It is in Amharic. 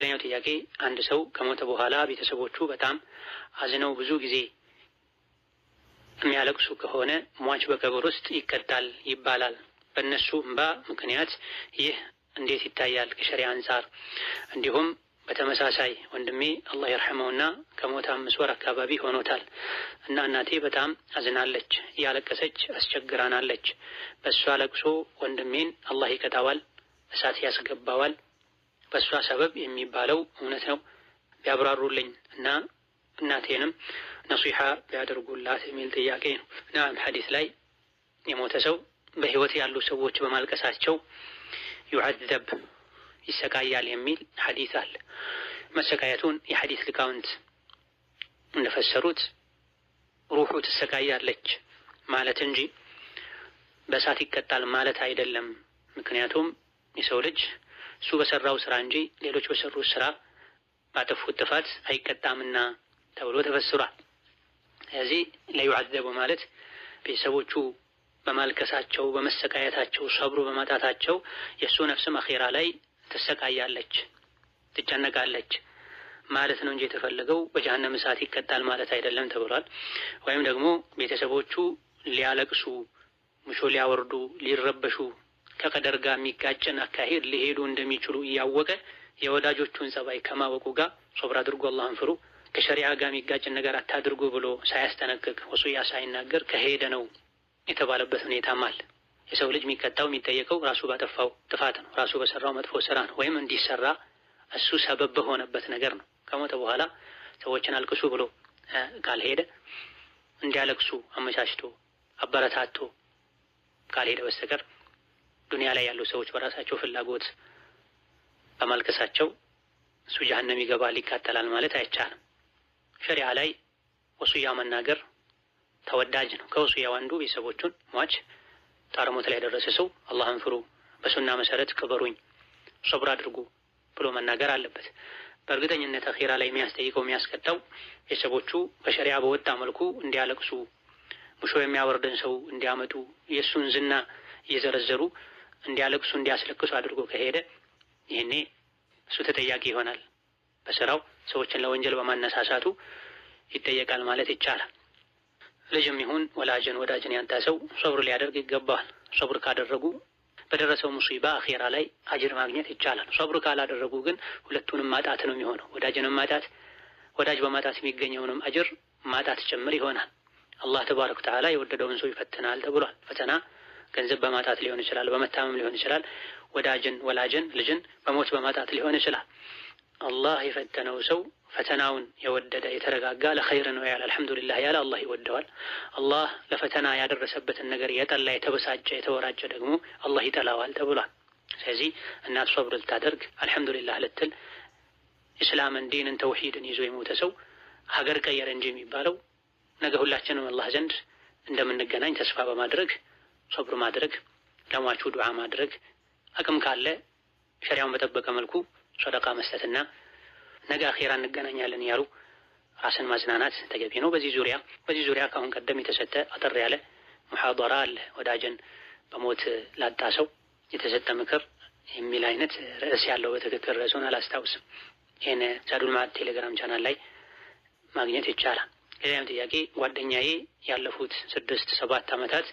ሌላኛው ጥያቄ አንድ ሰው ከሞተ በኋላ ቤተሰቦቹ በጣም አዝነው ብዙ ጊዜ የሚያለቅሱ ከሆነ ሟች በቀብር ውስጥ ይቀጣል ይባላል። በእነሱ እንባ ምክንያት ይህ እንዴት ይታያል ከሸሪዓ አንፃር? እንዲሁም በተመሳሳይ ወንድሜ አላህ ይርሐመውና ከሞተ 5 ወር አካባቢ ሆኖታል እና እናቴ በጣም አዝናለች፣ እያለቀሰች አስቸግራናለች። በእሷ ለቅሶ ወንድሜን አላህ ይቀጣዋል፣ እሳት ያስገባዋል። በእሷ ሰበብ የሚባለው እውነት ነው? ቢያብራሩልኝ እና እናቴንም ነሲሃ ቢያደርጉላት የሚል ጥያቄ ነው። ናም ሐዲስ ላይ የሞተ ሰው በህይወት ያሉ ሰዎች በማልቀሳቸው ዩዐዘብ ይሰቃያል የሚል ሐዲስ አለ። መሰቃየቱን የሐዲስ ሊቃውንት እንደፈሰሩት ሩሑ ትሰቃያለች ማለት እንጂ በእሳት ይቀጣል ማለት አይደለም። ምክንያቱም የሰው ልጅ እሱ በሰራው ስራ እንጂ ሌሎች በሰሩት ስራ ባጠፉት ጥፋት አይቀጣምና ተብሎ ተፈስሯል። ስለዚህ ለዩዐዘቡ ማለት ቤተሰቦቹ በማልቀሳቸው በመሰቃየታቸው ሰብሩ በማጣታቸው የእሱ ነፍስም አኺራ ላይ ትሰቃያለች፣ ትጨነቃለች ማለት ነው እንጂ የተፈለገው በጀሃነም እሳት ይቀጣል ማለት አይደለም ተብሏል። ወይም ደግሞ ቤተሰቦቹ ሊያለቅሱ ሙሾ ሊያወርዱ ሊረበሹ ከቀደር ጋር የሚጋጭን አካሄድ ሊሄዱ እንደሚችሉ እያወቀ የወዳጆቹን ጸባይ ከማወቁ ጋር ሶብር አድርጎ አላህን ፍሩ፣ ከሸሪዓ ጋር የሚጋጭን ነገር አታድርጉ ብሎ ሳያስጠነቅቅ ወሱያ ሳይናገር ከሄደ ነው የተባለበት ሁኔታም አለ። የሰው ልጅ የሚቀጣው የሚጠየቀው ራሱ ባጠፋው ጥፋት ነው፣ ራሱ በሰራው መጥፎ ስራ ነው፣ ወይም እንዲሰራ እሱ ሰበብ በሆነበት ነገር ነው። ከሞተ በኋላ ሰዎችን አልቅሱ ብሎ ካልሄደ እንዲያለቅሱ አመቻችቶ አበረታቶ ካልሄደ በስተቀር ዱንያ ላይ ያሉ ሰዎች በራሳቸው ፍላጎት በማልቀሳቸው እሱ ጀሃነም ይገባል ይቃጠላል ማለት አይቻልም። ሸሪዓ ላይ ወሱያ መናገር ተወዳጅ ነው። ከወሱያው አንዱ ቤተሰቦቹን ሟች ጣረሞት ላይ የደረሰ ሰው አላህን ፍሩ፣ በሱና መሰረት ቅበሩኝ፣ ሶብር አድርጉ ብሎ መናገር አለበት። በእርግጠኝነት አኺራ ላይ የሚያስጠይቀው የሚያስቀጣው ቤተሰቦቹ በሸሪዓ በወጣ መልኩ እንዲያለቅሱ ሙሾ የሚያወርድን ሰው እንዲያመጡ የእሱን ዝና እየዘረዘሩ እንዲያለቅሱ እንዲያስለቅሱ አድርጎ ከሄደ ይህኔ እሱ ተጠያቂ ይሆናል። በስራው ሰዎችን ለወንጀል በማነሳሳቱ ይጠየቃል ማለት ይቻላል። ልጅም ይሁን ወዳጅን ያንተ ሰው ሶብር ሊያደርግ ይገባዋል። ሶብር ካደረጉ በደረሰው ሙሲባ አኺራ ላይ አጅር ማግኘት ይቻላል። ሶብር ካላደረጉ ግን ሁለቱንም ማጣት ነው የሚሆነው። ወዳጅንም ማጣት፣ ወዳጅ በማጣት የሚገኘውንም አጅር ማጣት ጭምር ይሆናል። አላህ ተባረከ ወተዓላ የወደደውን ሰው ይፈትናል ተብሏል። ፈተና ገንዘብ በማጣት ሊሆን ይችላል፣ በመታመም ሊሆን ይችላል፣ ወላጅን ልጅን በሞት በማጣት ሊሆን ይችላል። አላህ የፈተነው ሰው ፈተናውን የወደደ የተረጋጋ ለኸይር ነው ያለ አልሐምዱሊላህ ያለ አላህ ይወደዋል። አላህ ለፈተና ያደረሰበትን ነገር የጠላ የተበሳጨ የተወራጨ ደግሞ አላህ ይጠላዋል ተብሏል። ስለዚህ እናት ሶብር ልታደርግ አልሐምዱሊላህ ልትል ኢስላምን ዲንን ተውሂድን ይዞ የሞተ ሰው ሀገር ቀየረ እንጂ የሚባለው ነገ ሁላችንም አላህ ዘንድ እንደምንገናኝ ተስፋ በማድረግ ሶብር ማድረግ፣ ለሟቹ ዱዓ ማድረግ፣ አቅም ካለ ሸሪዓውን በጠበቀ መልኩ ሰደቃ መስጠትና ነገ አኺራ እንገናኛለን ያሉ ራስን ማዝናናት ተገቢ ነው። በዚህ ዙሪያ ከአሁን ቀደም የተሰጠ አጠር ያለ ሙሐደራ አለ። ወዳጅን በሞት ላጣ ሰው የተሰጠ ምክር የሚል አይነት ርዕስ ያለው በትክክል ርዕሱን አላስታውስም። ይህን ዛዱል መዓድ ቴሌግራም ቻናል ላይ ማግኘት ይቻላል። ሌላም ጥያቄ ጓደኛዬ ያለፉት 6-7 ዓመታት